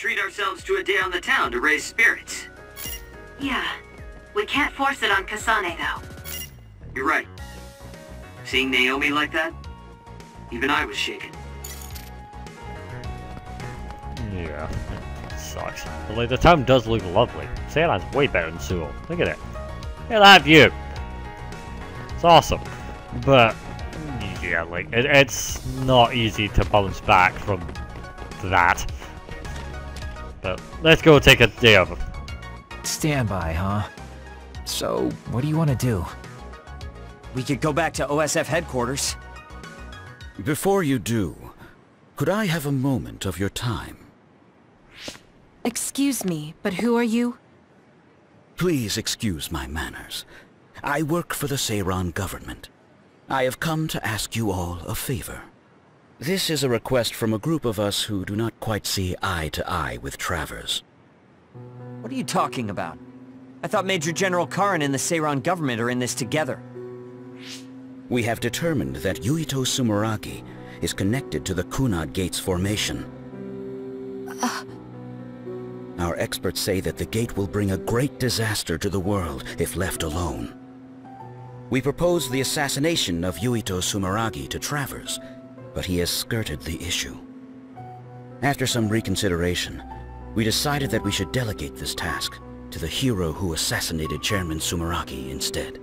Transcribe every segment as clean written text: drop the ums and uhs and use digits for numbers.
treat ourselves to a day on the town to raise spirits. Yeah. We can't force it on Kasane, though. You're right. Seeing Naomi like that, even I was shaken. Yeah, it sucks. But like, the town does look lovely. Ceylan's way better than Seoul. Look at it. Look at that view. It's awesome. But, yeah, like, it's not easy to bounce back from that. But let's go take a day of it. Standby, huh? So, what do you want to do? We could go back to OSF headquarters. Before you do, could I have a moment of your time? Excuse me, but who are you? Please excuse my manners. I work for the Seiran government. I have come to ask you all a favor. This is a request from a group of us who do not quite see eye to eye with Travers. What are you talking about? I thought Major General Karin and the Seiran government are in this together. We have determined that Yuito Sumeragi is connected to the Kunad Gate's formation. Our experts say that the gate will bring a great disaster to the world if left alone. We proposed the assassination of Yuito Sumeragi to Travers, but he has skirted the issue. After some reconsideration, we decided that we should delegate this task to the hero who assassinated Chairman Sumeragi instead.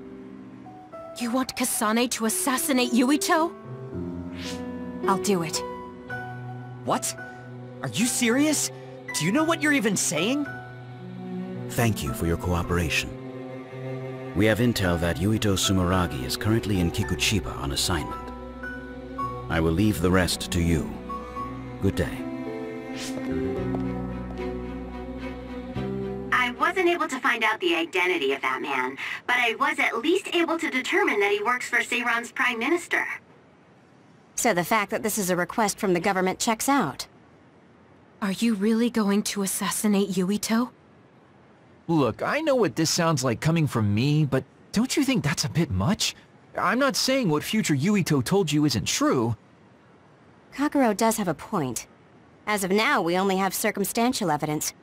You want Kasane to assassinate Yuito? I'll do it. What? Are you serious? Do you know what you're even saying? Thank you for your cooperation. We have intel that Yuito Sumeragi is currently in Kikuchiba on assignment. I will leave the rest to you. Good day. I wasn't able to find out the identity of that man, but I was at least able to determine that he works for Seiran's Prime Minister. So the fact that this is a request from the government checks out. Are you really going to assassinate Yuito? Look, I know what this sounds like coming from me, but don't you think that's a bit much? I'm not saying what future Yuito told you isn't true. Kagero does have a point. As of now, we only have circumstantial evidence.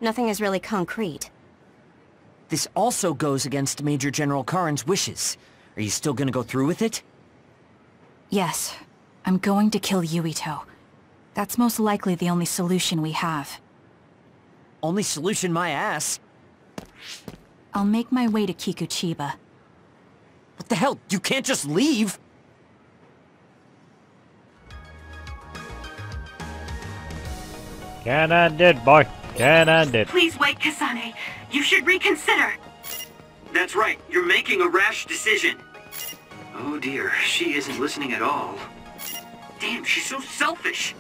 Nothing is really concrete. This also goes against Major General Karin's wishes. Are you still gonna go through with it? Yes. I'm going to kill Yuito. That's most likely the only solution we have. Only solution my ass. I'll make my way to Kikuchiba. What the hell? You can't just leave! Cannon did, boy. Cannon did. Please wait, Kasane. You should reconsider. That's right, you're making a rash decision. Oh dear, she isn't listening at all. Damn, she's so selfish.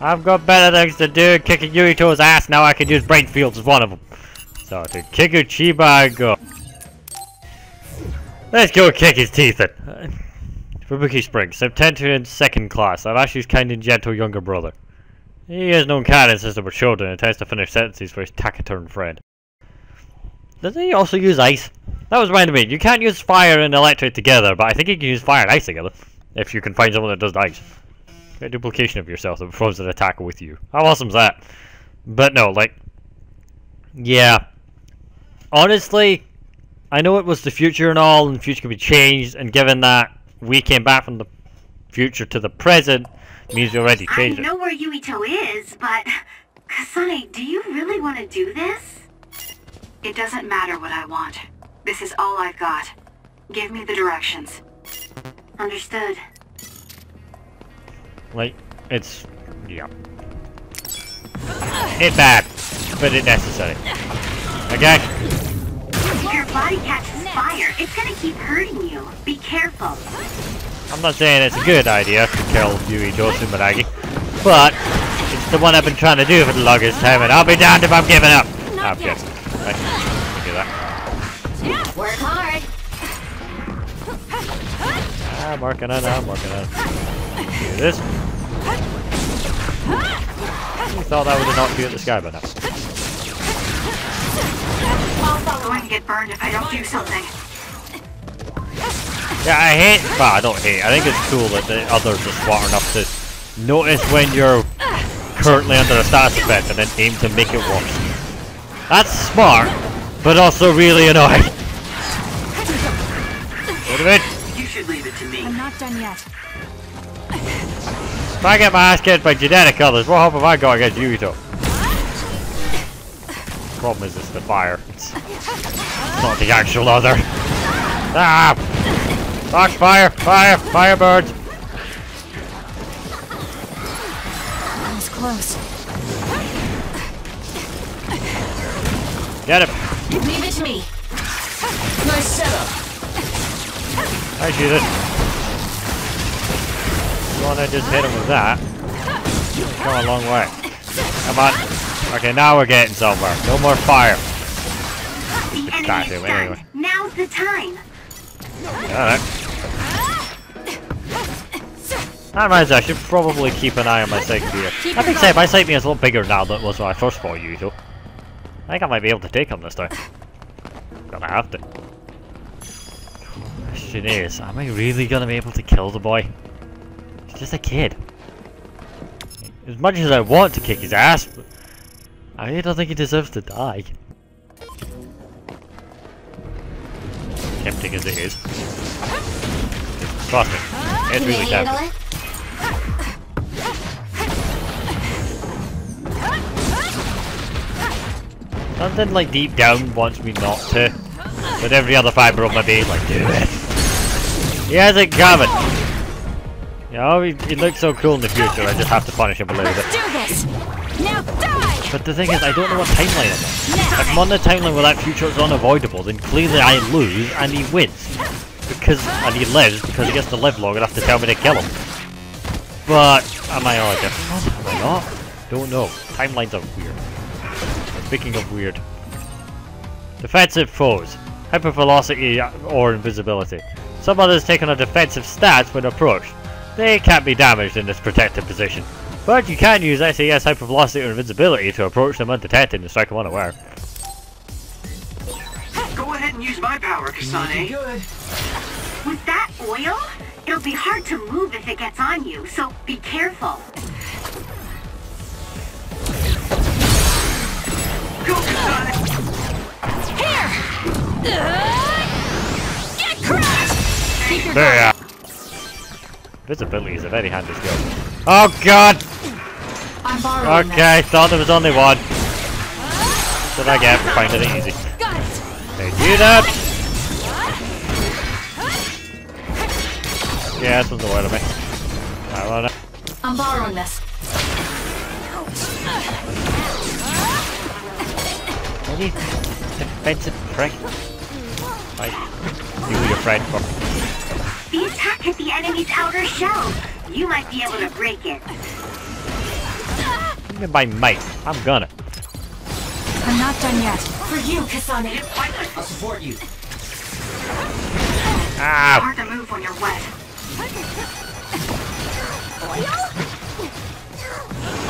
I've got better things to do. Kicking Yuito's ass now. I can use brain fields as one of them. So to Kikuchiba I go. Let's go kick his teeth in. Fubuki Springs, September in 2nd class. Arashi's kind and gentle younger brother. He has known Karin since they were children and tends to finish sentences for his taciturn friend. Doesn't he also use ice? That was reminded me. You can't use fire and electric together, but I think you can use fire and ice together. If you can find someone that does ice. Get a duplication of yourself that performs an attack with you. How awesome is that? But no, like... yeah. Honestly, I know it was the future and all, and the future can be changed, and given that we came back from the future to the present, it means we already changed it. I know where Yuito is, but... Kasane, do you really want to do this? It doesn't matter what I want. This is all I've got. Give me the directions. Understood. Like, it's... yeah. It's bad, but it's necessary. Okay? If your body catches fire, it's gonna keep hurting you. Be careful. I'm not saying it's a good idea to kill Yuito Sumeragi, but it's the one I've been trying to do for the longest time, and I'll be damned if I'm giving up. I'm good. Right. Do that. Work hard. I'm working on it, I'm working on it. Do this. You thought that would have knocked you at the sky by now. I'm going to get burned if I don't do something. Yeah, I hate... well, I don't hate. I think it's cool that the others are smart enough to notice when you're currently under a status effect and then aim to make it worse. That's smart, but also really annoying. Wait a minute. You should leave it to me. I'm not done yet. If I get my ass kicked by genetic others, what hope have I got against Yuito? The problem is it's the fire. It's not the actual other. Ah! Fuck fire! Fire! Firebirds! That was close. Get him! Leave it to me. Nice setup. I shoot it. You wanna just hit him with that? Come a long way. Come on. Okay, now we're getting somewhere. No more fire. The Back enemy to is him anyway. stunned. Now's the time. Alright. That reminds me, I should probably keep an eye on my sight gear. That being said, my sight gear is a little bigger now than it was when I first fought Yuito. I think I might be able to take him this time. Gonna have to. Question is, am I really gonna be able to kill the boy? He's just a kid. As much as I want to kick his ass, but I really don't think he deserves to die. Tempting as it is. Trust me, it's really tempting. Something like deep down wants me not to, but every other fibre of my being is like, do it. He hasn't coming. You know, he looks so cool in the future, I just have to punish him a little bit. Do this. Now die. But the thing is, I don't know what timeline I'm on. If I'm on the timeline where that future is unavoidable, then clearly I lose and he wins. And he lives because he gets to live long enough to tell me to kill him. But, am I on a different one? Am I not? Don't know. Timelines are weird. Speaking of weird. Defensive foes. Hypervelocity or invisibility. Some others take on a defensive stance when approached. They can't be damaged in this protected position. But you can use SAS hypervelocity or invincibility to approach them undetected and strike them unaware. Go ahead and use my power, Kasane. Good. With that oil, it'll be hard to move if it gets on you, so be careful. Go, Kasane! Get crushed. Keep your There you are. Visibility is a very handy skill. Oh god! I'm borrowing Okay, thought there was only one. What did I get for finding it easy? that. Got it. Hey, do that! Yeah, this one's a while of me. I wanna. I'm borrowing this. Any defensive prick? Like, you and your friend for. The attack hit the enemy's outer shell. You might be able to break it. Even by might, I'm gonna. I'm not done yet. For you, Kasane. I'll support you. Ow! Hard to move when you're wet.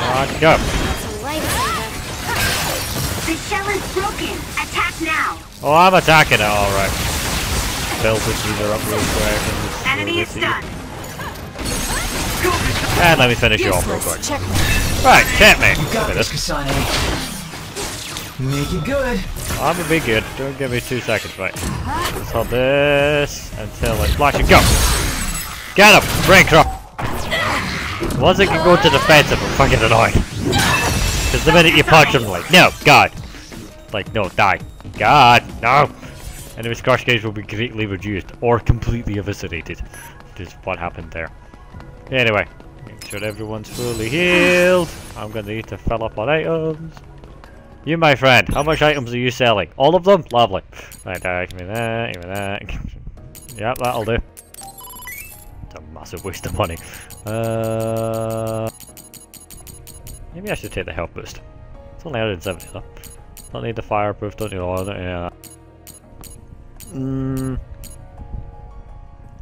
On, go. The shell is broken. Attack now. Oh, I'm attacking it, alright. Build this user up real quick. Enemy is stunned. And let me finish you off real quick. Check. Right, checkmate. You Look got at this, this. Kasane. Make it good. I'm gonna be good. Don't give me 2 seconds, right. Let's hold this until I flash and go. Get him! Break drop! Once it can go to defensive, I'm fucking annoyed. Because the minute you punch him, like, no, God. Like, no, die. God, no! Enemy scorch gauge will be greatly reduced or completely eviscerated. Which is what happened there. Anyway, make sure everyone's fully healed. I'm gonna need to fill up on items. You, my friend, how much items are you selling? All of them? Lovely. Right, give me that, give me that. Yep, that'll do. It's a massive waste of money. Maybe I should take the health boost. It's only 170 though. Don't need the fireproof, don't need all of that.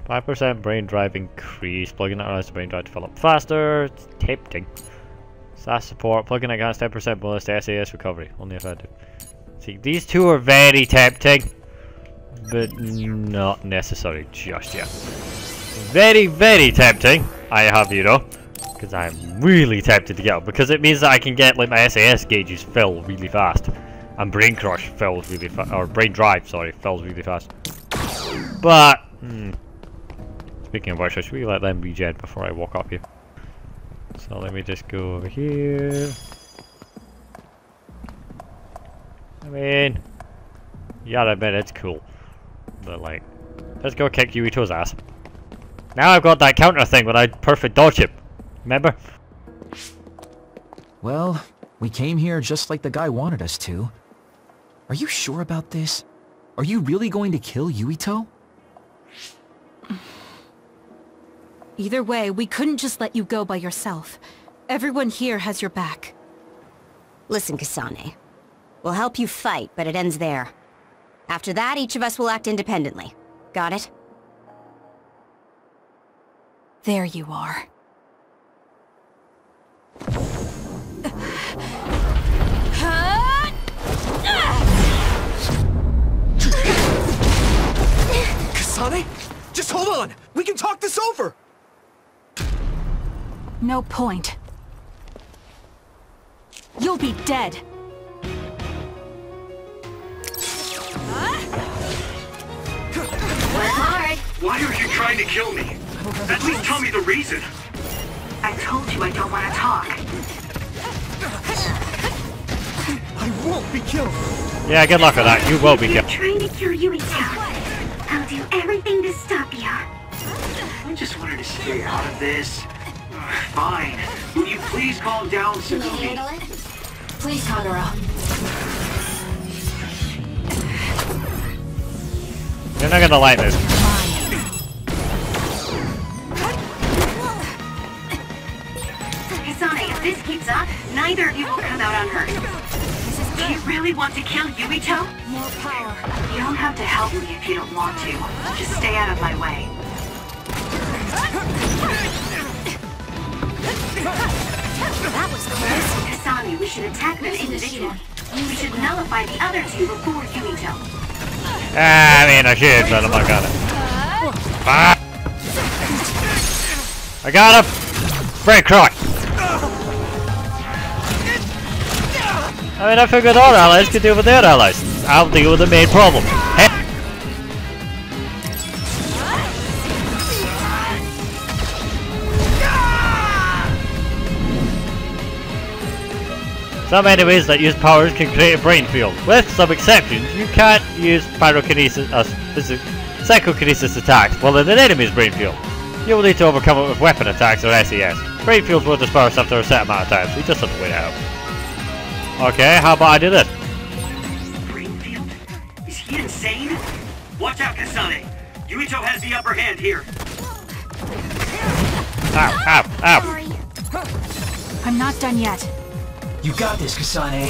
5% brain drive increase. Plugging that allows the brain drive to fill up faster. It's tempting. SAS support. Plugging that grants 10% bonus to SAS recovery. Only if I do. See, these two are very tempting, but not necessary just yet. Very, very tempting. I have, you know, Because I'm really tempted to get them. Because it means that I can get like my SAS gauges fill really fast. And brain crush fills really fast. Or brain drive, sorry, fills really fast. But, speaking of which, should we let them regen before I walk up here? So let me just go over here. I mean, yeah, I admit it's cool. But like, let's go kick Yuito's ass. Now I've got that counter thing when I perfect dodge him. Remember? Well, we came here just like the guy wanted us to. Are you sure about this? Are you really going to kill Yuito? Either way, we couldn't just let you go by yourself. Everyone here has your back. Listen, Kasane. We'll help you fight, but it ends there. After that, each of us will act independently. Got it? There you are. Kasane? Just hold on! We can talk this over! No point. You'll be dead. Work hard! Why are you trying to kill me? At least tell me the reason. I told you I don't want to talk. I won't be killed! Yeah, good luck with that. You will be killed. Trying to cure Yuito. I'll do everything to stop you. I just wanted to stay out of this. Fine. Will you please calm down, Tsukugi? Please, Kagura. You're not gonna like this. Kasane, if this keeps up, neither of you will come out unhurt. Do you really want to kill Yuito? More power. You don't have to help me if you don't want to. Just stay out of my way. That was close. Kasane, we should attack them individually. We should nullify the other two before Yuito. I mean, I should, but I'm not gonna. Ah! I got him! Break cry! I mean, I figured our allies could deal with their allies. I'll deal with the main problem. Hey. Some enemies that use powers can create a brain field. With some exceptions, you can't use pyrokinesis psychokinesis attacks while in an enemy's brain field. You will need to overcome it with weapon attacks or SES. Brain fields will disperse after a set amount of time, so you just have to wait it out. Okay, how about I do this? Brainfield? Is he insane? Watch out, Kasane. Yuito has the upper hand here. Ow, ow, ow. I'm not done yet. You got this, Kasane.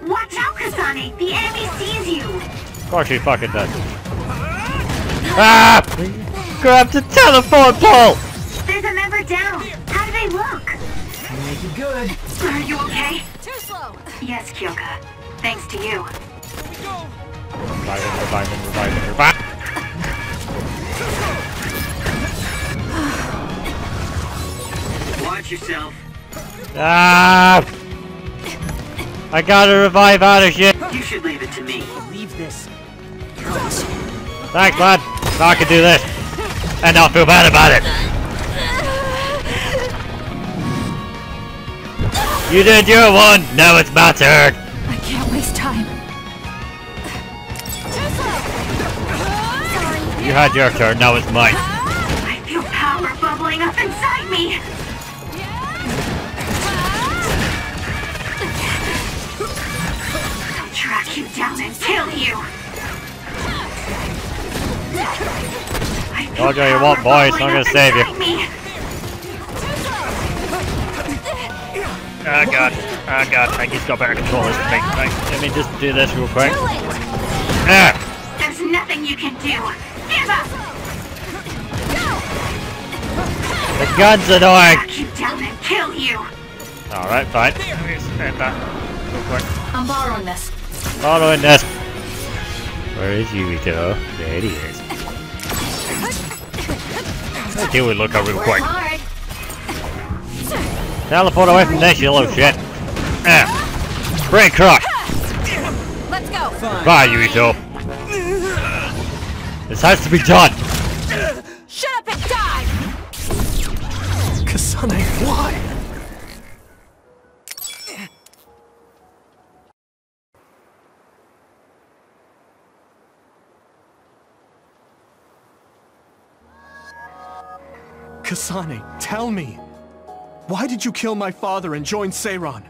Watch out, Kasane! The enemy sees you! Of course he fucking does. Ah! Grab the telephone pole! There's a member down! How do they look? Make it good. Are you okay? Too slow. Yes, Kyoka. Thanks to you. Revive. Watch yourself. Ah! I gotta revive out of shit. You should leave it to me. Leave this. Thanks, lad. Now I can do this. And not feel bad about it. You did your one, now it's my turn. I can't waste time. You had your turn, now it's mine. I feel power bubbling up inside me! I'll track you down and kill you! Told you you want boy, it's not gonna save you. Oh god, I just got better control of this thing. Right, let me just do this real quick. Ah! There's nothing you can do! Give up! The gun's annoying! Track you down and kill you! Alright, fine. Let me spend that real quick. I'm borrowing this. Following this. Where is Yuito? There he is. Let's deal with Lookout real quick. Teleport away from this, you little shit. Brain crush! Let's go! Bye, Yuito. This has to be done! Shut up and die! Kasane, why? Kasane, tell me. Why did you kill my father and join Seiran?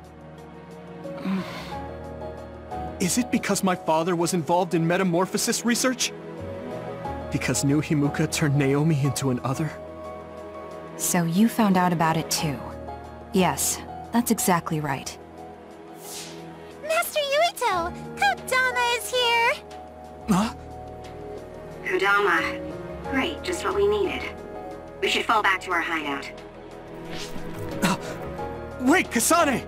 Is it because my father was involved in metamorphosis research? Because New Himuka turned Naomi into an other? So you found out about it too. Yes, that's exactly right. Master Yuito! Kodama is here! Huh? Kodama. Great, just what we needed. We should fall back to our hideout. Wait, Kasane!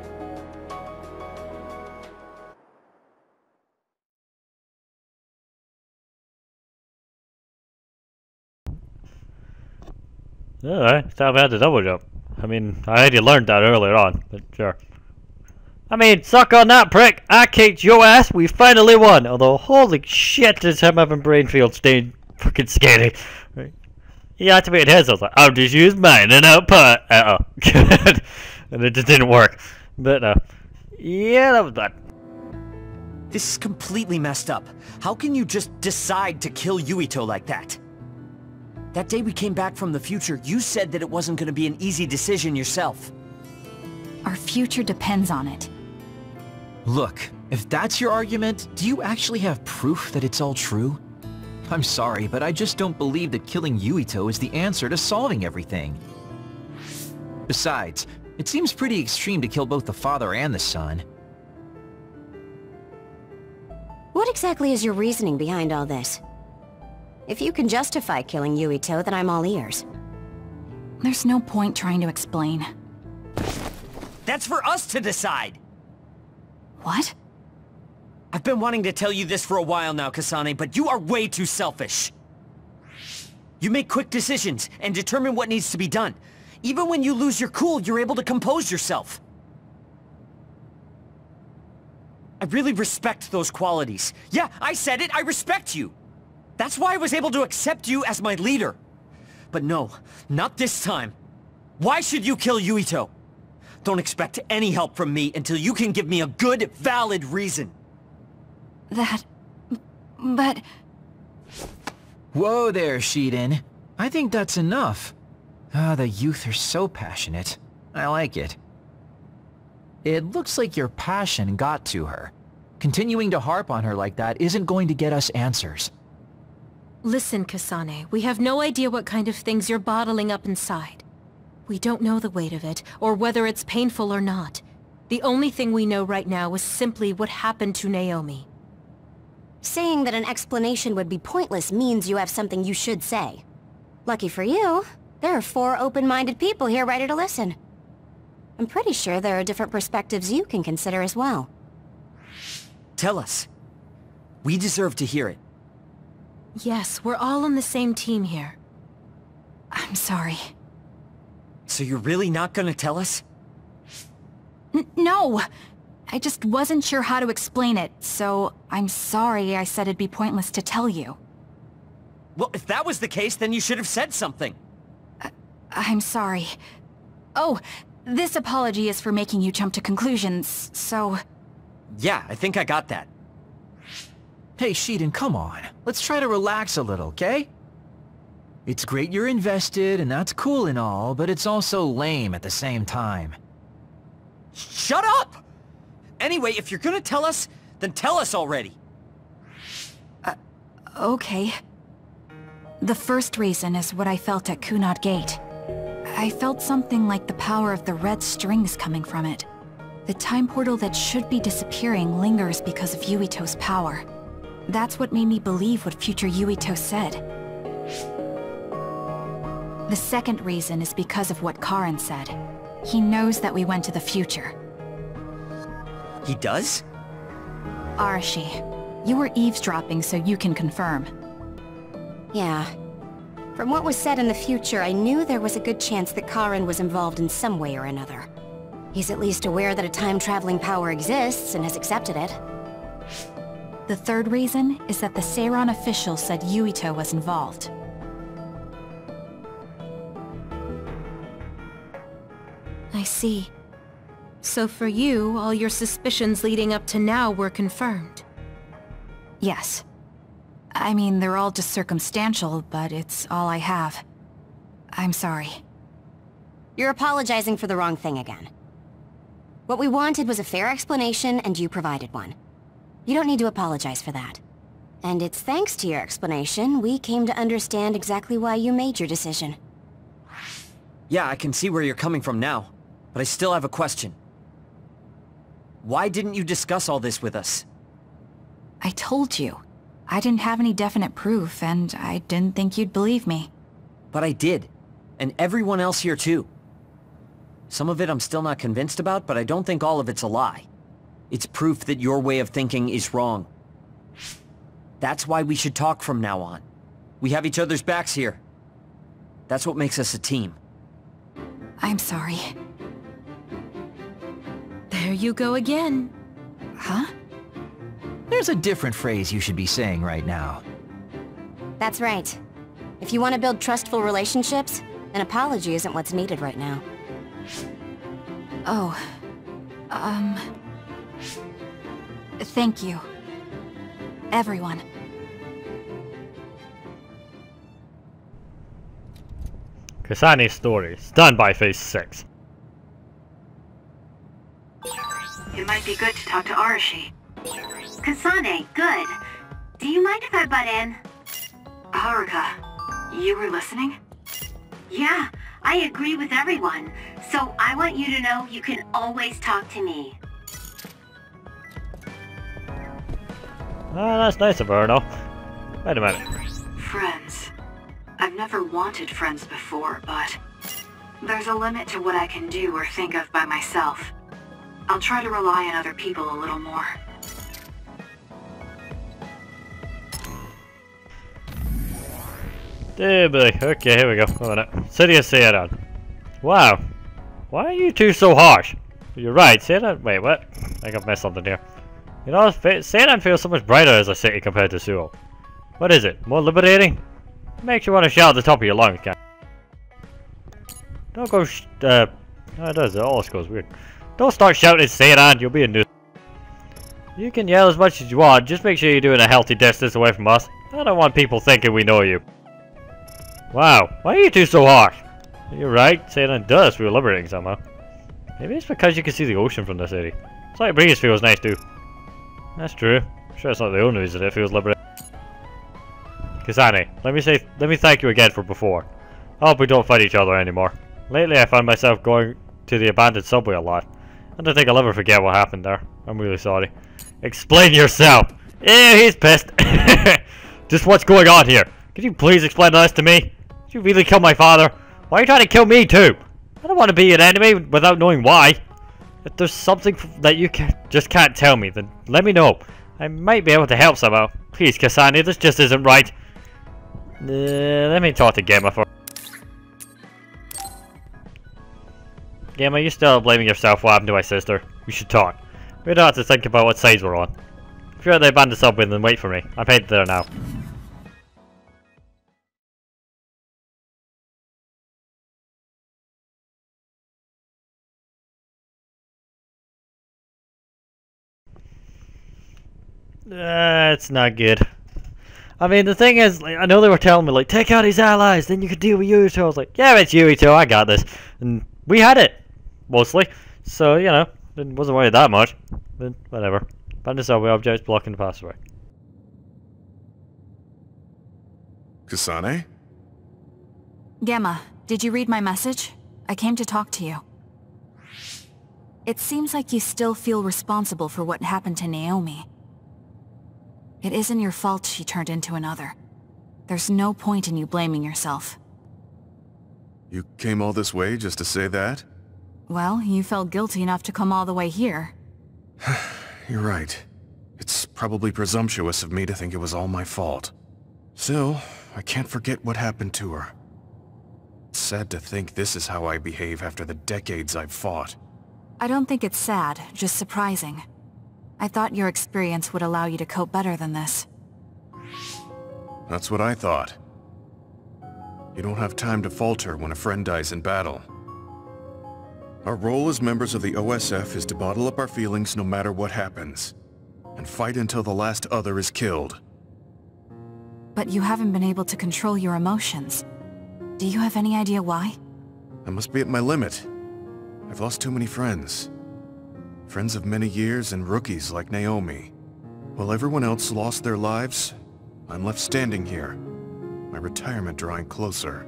Alright, stop at the double jump. I mean, I already learned that earlier on, but sure. I mean, suck on that, prick! I kicked your ass, we finally won! Although, holy shit, does him having brain field staying fucking scary. Right. He activated his, I was like, I'll just use mine and output. And it just didn't work. But, yeah, that was bad. This is completely messed up. How can you just decide to kill Yuito like that? That day we came back from the future, you said that it wasn't going to be an easy decision yourself. Our future depends on it. Look, if that's your argument, do you actually have proof that it's all true? I'm sorry, but I just don't believe that killing Yuito is the answer to solving everything. Besides, it seems pretty extreme to kill both the father and the son. What exactly is your reasoning behind all this? If you can justify killing Yuito, then I'm all ears. There's no point trying to explain. That's for us to decide! What? I've been wanting to tell you this for a while now, Kasane, but you are way too selfish. You make quick decisions and determine what needs to be done. Even when you lose your cool, you're able to compose yourself. I really respect those qualities. Yeah, I said it, I respect you. That's why I was able to accept you as my leader. But no, not this time. Why should you kill Yuito? Don't expect any help from me until you can give me a good, valid reason. But... Whoa there, Shiden. I think that's enough. Ah, the youth are so passionate. I like it. It looks like your passion got to her. Continuing to harp on her like that isn't going to get us answers. Listen, Kasane, we have no idea what kind of things you're bottling up inside. We don't know the weight of it, or whether it's painful or not. The only thing we know right now is simply what happened to Naomi. Saying that an explanation would be pointless means you have something you should say. Lucky for you, there are 4 open-minded people here ready to listen. I'm pretty sure there are different perspectives you can consider as well. Tell us. We deserve to hear it. Yes, we're all on the same team here. I'm sorry. So you're really not gonna tell us? No! I just wasn't sure how to explain it, so I'm sorry I said it'd be pointless to tell you. Well, if that was the case, then you should have said something. I'm sorry. Oh, this apology is for making you jump to conclusions, so... Yeah, I think I got that. Hey, Shiden, come on. Let's try to relax a little, okay? It's great you're invested, and that's cool and all, but it's also lame at the same time. Shut up! Anyway, if you're gonna tell us, then tell us already. Okay. The first reason is what I felt at Kunad Gate. I felt something like the power of the red strings coming from it. The time portal that should be disappearing lingers because of Yuito's power. That's what made me believe what future Yuito said. The second reason is because of what Karin said. He knows that we went to the future. He does? Arashi. You were eavesdropping, so you can confirm. Yeah. From what was said in the future, I knew there was a good chance that Karin was involved in some way or another. He's at least aware that a time-traveling power exists and has accepted it. The third reason is that the Seiran official said Yuito was involved. I see. So for you, all your suspicions leading up to now were confirmed. Yes. I mean, they're all just circumstantial, but it's all I have. I'm sorry. You're apologizing for the wrong thing again. What we wanted was a fair explanation, and you provided one. You don't need to apologize for that. And it's thanks to your explanation, we came to understand exactly why you made your decision. Yeah, I can see where you're coming from now, but I still have a question. Why didn't you discuss all this with us? I told you. I didn't have any definite proof, and I didn't think you'd believe me. But I did. And everyone else here too. Some of it I'm still not convinced about, but I don't think all of it's a lie. It's proof that your way of thinking is wrong. That's why we should talk from now on. We have each other's backs here. That's what makes us a team. I'm sorry. There you go again. Huh? There's a different phrase you should be saying right now. That's right. If you want to build trustful relationships, an apology isn't what's needed right now. Oh. Thank you. Everyone. Kasane's story, done by Phase 6. It might be good to talk to Arashi. Kasane, good. Do you mind if I butt in? Haruka, you were listening? Yeah, I agree with everyone. So I want you to know you can always talk to me. Ah, that's nice of her, no? Wait a minute. Friends. I've never wanted friends before, but there's a limit to what I can do or think of by myself. I'll try to rely on other people a little more. Dear boy. Okay, here we go. Hold on a minute. City of Seiran. Wow. Why are you two so harsh? You're right, Seiran. Wait, what? I think I've messed something here. You know, Seiran feels so much brighter as a city compared to Suo. What is it? More liberating? Makes you want to shout at the top of your lungs, can Don't go oh, it does. It always goes weird. Don't start shouting Seiran, you'll be a nuisance. You can yell as much as you want, just make sure you do it a healthy distance away from us. I don't want people thinking we know you. Wow, why are you two so harsh? You're right, Seiran does feel liberating somehow. Maybe it's because you can see the ocean from the city. Slight breeze feels nice too. That's true. I'm sure it's not the only reason it feels liberating. Kasane, let me thank you again for before. I hope we don't fight each other anymore. Lately I find myself going to the abandoned subway a lot. I don't think I'll ever forget what happened there. I'm really sorry. Explain yourself! Ew, he's pissed! Just what's going on here? Could you please explain this to me? Did you really kill my father? Why are you trying to kill me too? I don't want to be an enemy without knowing why. If there's something that you just can't tell me, then let me know. I might be able to help somehow. Please, Kasane, this just isn't right. Let me talk to Gemma for. Gemma, you still blaming yourself for what happened to my sister. We should talk. We don't have to think about what sides we're on. If you're at the abandoned subway, then wait for me. I'm headed there now. It's not good. I mean, the thing is, like, I know they were telling me, like, take out his allies, then you could deal with Yuito. I was like, yeah, it's Yuito, I got this. And we had it, mostly. So, you know, wasn't worried that much. But whatever. Abandoned subway objects blocking the passageway. Kasane? Gemma, did you read my message? I came to talk to you. It seems like you still feel responsible for what happened to Naomi. It isn't your fault she turned into another. There's no point in you blaming yourself. You came all this way just to say that? Well, you felt guilty enough to come all the way here. You're right. It's probably presumptuous of me to think it was all my fault. Still, I can't forget what happened to her. It's sad to think this is how I behave after the decades I've fought. I don't think it's sad, just surprising. I thought your experience would allow you to cope better than this. That's what I thought. You don't have time to falter when a friend dies in battle. Our role as members of the OSF is to bottle up our feelings no matter what happens, and fight until the last other is killed. But you haven't been able to control your emotions. Do you have any idea why? I must be at my limit. I've lost too many friends. Friends of many years and rookies like Naomi. While everyone else lost their lives, I'm left standing here, my retirement drawing closer.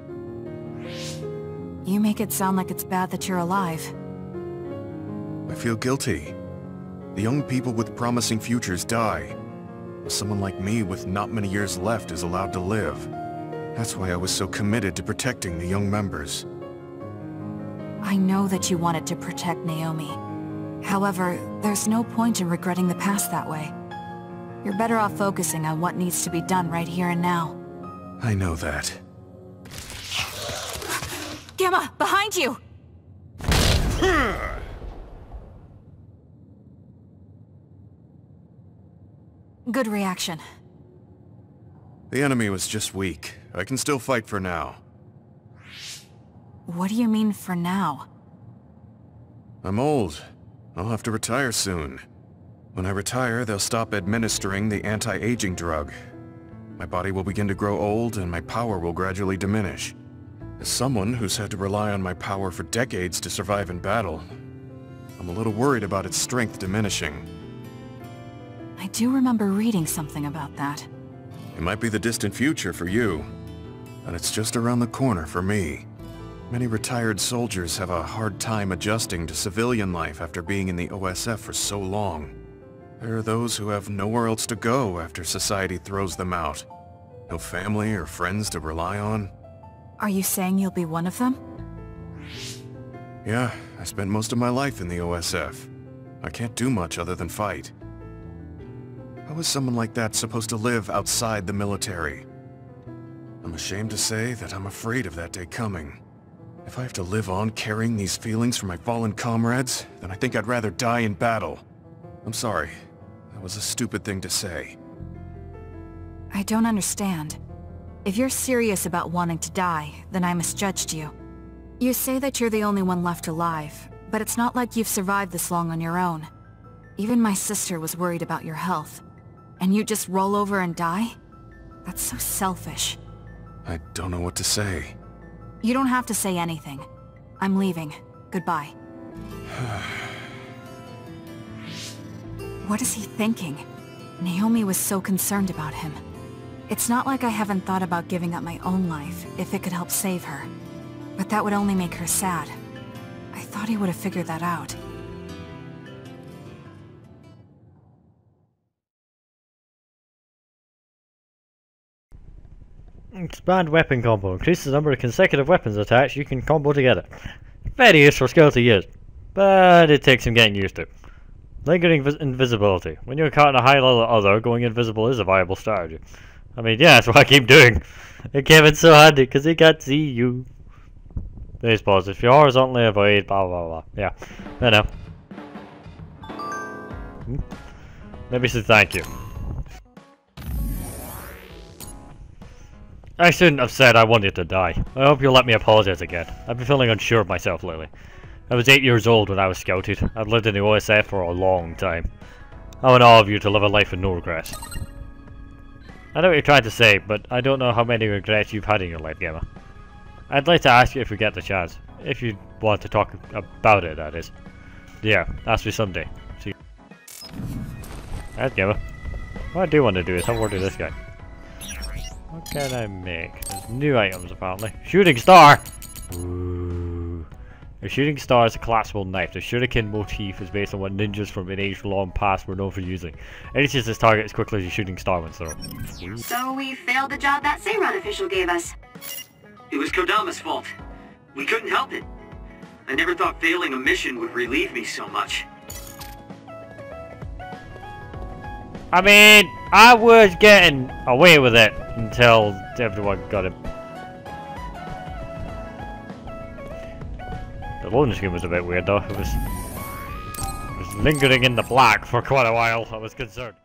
You make it sound like it's bad that you're alive. I feel guilty. The young people with promising futures die, while someone like me with not many years left is allowed to live. That's why I was so committed to protecting the young members. I know that you wanted to protect Naomi. However, there's no point in regretting the past that way. You're better off focusing on what needs to be done right here and now. I know that. Gamma, behind you! Good reaction. The enemy was just weak. I can still fight for now. What do you mean for now? I'm old. I'll have to retire soon. When I retire, they'll stop administering the anti-aging drug. My body will begin to grow old and my power will gradually diminish. As someone who's had to rely on my power for decades to survive in battle, I'm a little worried about its strength diminishing. I do remember reading something about that. It might be the distant future for you, but it's just around the corner for me. Many retired soldiers have a hard time adjusting to civilian life after being in the OSF for so long. There are those who have nowhere else to go after society throws them out. No family or friends to rely on. Are you saying you'll be one of them? Yeah, I spent most of my life in the OSF. I can't do much other than fight. How is someone like that supposed to live outside the military? I'm ashamed to say that I'm afraid of that day coming. If I have to live on carrying these feelings for my fallen comrades, then I think I'd rather die in battle. I'm sorry. That was a stupid thing to say. I don't understand. If you're serious about wanting to die, then I misjudged you. You say that you're the only one left alive, but it's not like you've survived this long on your own. Even my sister was worried about your health. And you just roll over and die? That's so selfish. I don't know what to say. You don't have to say anything. I'm leaving. Goodbye. What is he thinking? Naomi was so concerned about him. It's not like I haven't thought about giving up my own life if it could help save her. But that would only make her sad. I thought he would have figured that out. Expand weapon combo. Increases the number of consecutive weapons attached you can combo together. Very useful skill to use, but it takes some getting used to. Lingering invisibility. When you're caught in a high level other, going invisible is a viable strategy. I mean, yeah, that's what I keep doing. It came in so handy because he can't see you. There's pause. If you horizontally avoid, blah blah blah. Yeah, I know. Maybe say thank you. I shouldn't have said I wanted to die. I hope you'll let me apologize again. I've been feeling unsure of myself lately. I was 8 years old when I was scouted. I've lived in the OSF for a long time. I want all of you to live a life with no regrets. I know what you're trying to say, but I don't know how many regrets you've had in your life, Gamma. I'd like to ask you if we get the chance. If you want to talk about it, that is. Yeah, ask me someday. See you. Alright, Gamma. What I do want to do is have a word with this guy. What can I make? There's new items apparently. Shooting star! Ooh. A shooting star is a collapsible knife. The shuriken motif is based on what ninjas from an age-long past were known for using. It reaches its target as quickly as a shooting star when thrown. So we failed the job that Seiran official gave us. It was Kodama's fault. We couldn't help it. I never thought failing a mission would relieve me so much. I mean, I was getting away with it until everyone got him. The loading screen was a bit weird though. It was lingering in the black for quite a while. I was concerned.